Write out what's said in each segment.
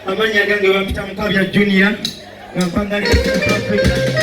amanya gange bapita mukabya junior ngampanga ni Africa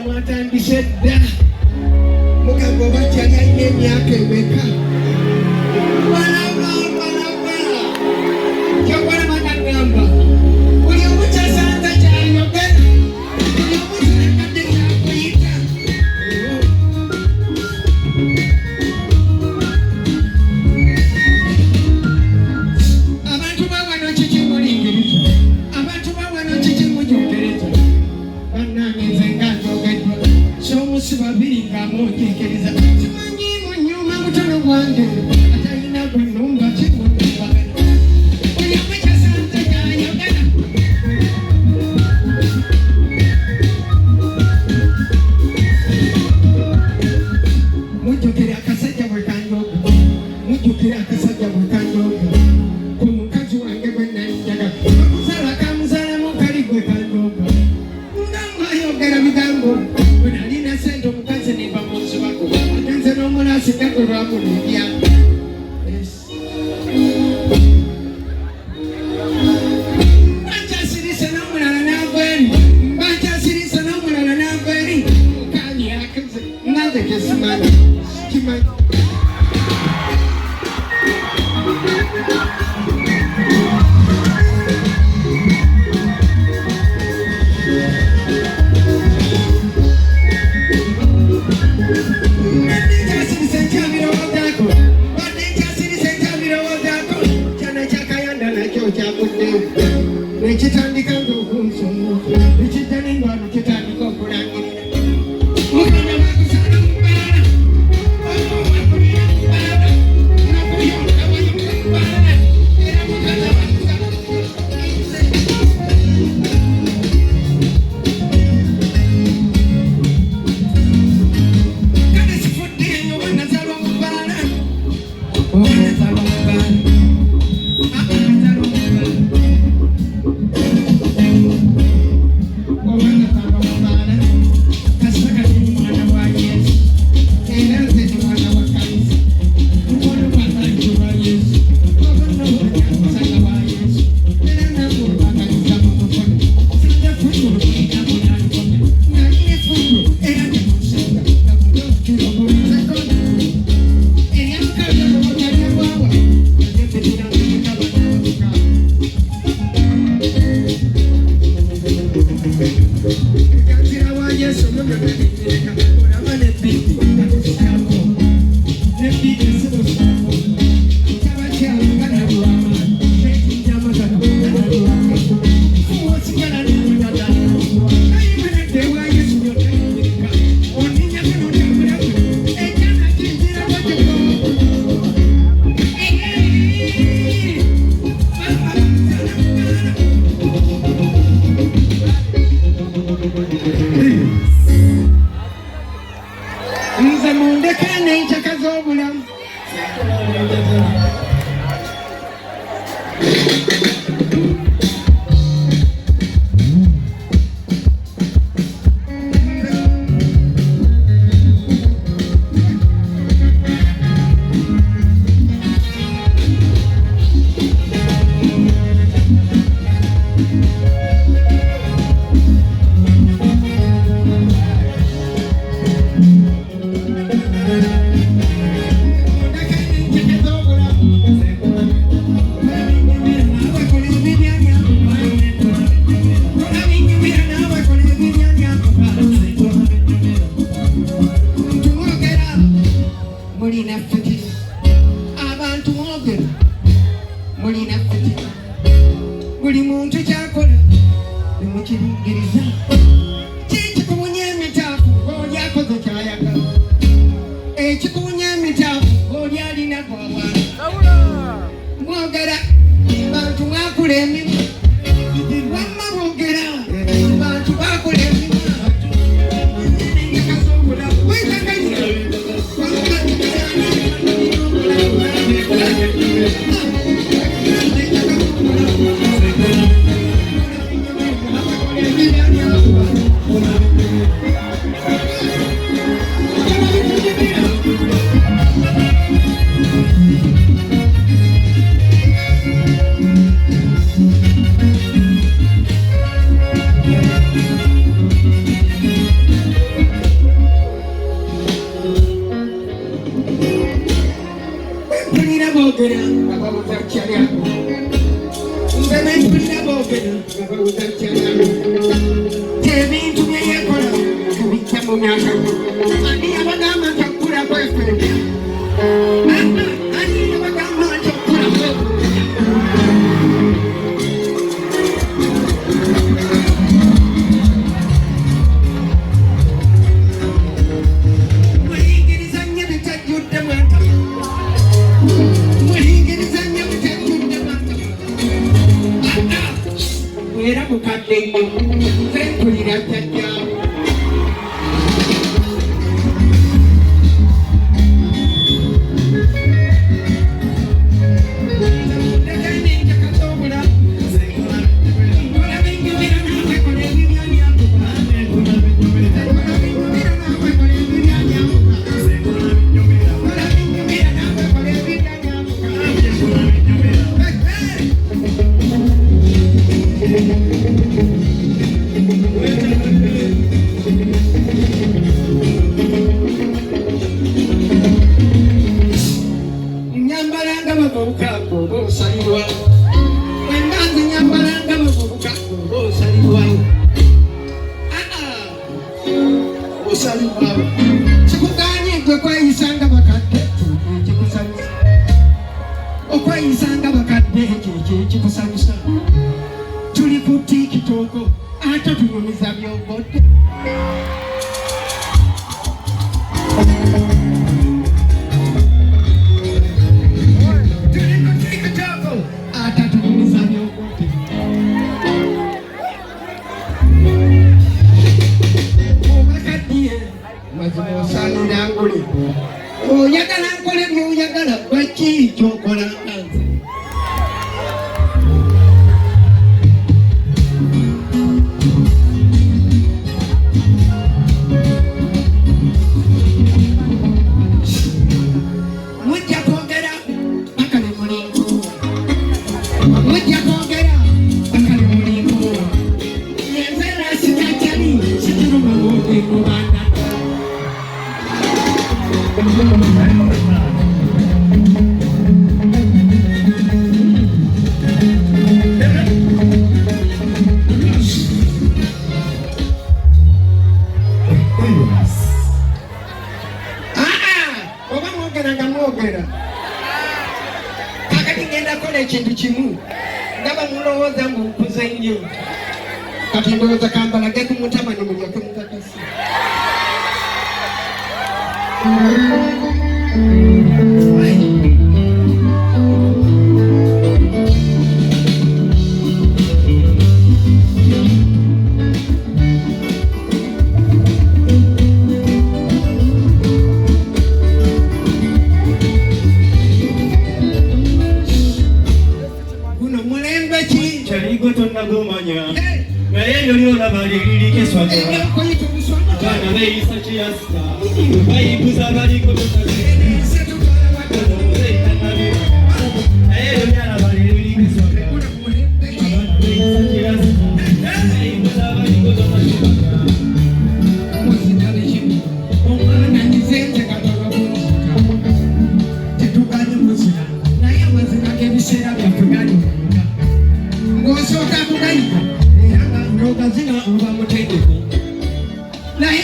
mwatandise dda mugamba obatya yalina emyaka emeka balaba kyokola bagagamba buli omu kyasanza kyayogera buli omu kirekadde kyakuyita abantu bawano kikimulingiriza abantu bawano kikimujoogereza bannange nze nga njogedwa somusi babiri nga munjikiriza simanyi mu nnyuma mutono gwange atalina gwe nnumba kimunubagana buli omu kyasanze kyayogera mujjukire akasajja bwe kanjoga mujjukire akasajja bwe kanjoga ku mukazi wange gwe nanjaga okusala kamuzaalamu kali gwe kanjoga nga mwayogera bigambo bwe nalina sente omukazi nimba munsibako agenze n'omulasi gakulwamulubya bankyasirise n'omulala n'agweri bankyasirise n'omulala n'agweri mukazi yakize nanze kesimanyi kimanyi nekitandika ng'okunsumuufu ekijja n'endwano kitandika okulangirira mukama bakusala mu bbaala omuwakulira mu bbaala n'okuyonga wayonga mu bbaala era mukama bakusala kale sifuddeeyo wanazalwa mu bbaala wanazalwa mu bbaala nze mundeke n'enkyaka z'obulamu mulina fitina abantu mwogera mulina fitina buli muntu kyakola nemukibingiriza kikikubunya emitaafu oli akoze kyayagala ekikubunya emitaafu oli alina gwamwana mwogera bantu mwakula emimwa wamma mwogera bantu bakula emimwa enjaka z'obulamu wekaganyira mpulira boogera nga bawuza kyalyago nze ne mpulira boogera nga bawuza kyalyago ebintu bye yekola tubijja mu myaka ani yabagamba nti okukula kwefeebya ani yabagamba nti okukula mulingiriza nnyo bitajjudde mwantama mulingiriza nnyo bitajjudde mwantama era mukadde nnyo nze mpulira jjajjaawo nyambalanga bavubuka oba osalirwawo wendanze nyambalanga bavubuka oba osalirwawo osalirwawo kikuganye gwe kweyisanga bakadde kikusanyusa okweyisanga bakadde ekyo kikusanyusa tuli ku tikitoko ate tunyumiza byobodde oyagala nkole byoyagala lwaki kyokola nze mujja kwogera bakale mulinkuwa mujja kwogera bakale mulinkuwa yenzeera sitakyali sikiruma mulikubanda oba mwogera nga mwogera kakati ngenda kola ekintu kimu ndaba mulowooza munkuze nnyo kati ndowooza kambalage ku mutabani mulyoke mukakasi guno mulembe ki kyaligo tonnagomanya naye ebyo lyolaba lyeririko eswaga ekyokoyita obuswaga abaana beeyisa kiyasa bayibuza abaliko naye ebyo byalaba lyeririko eswaga abaana beeyisa kiyasa bayibuza abaliko omwana nyizenze katono tetuganye muzira naye amazima g'ebiseera byaffe gali muga ng'osooka kugayiga era nga ng'ogazina oba mutegefu naye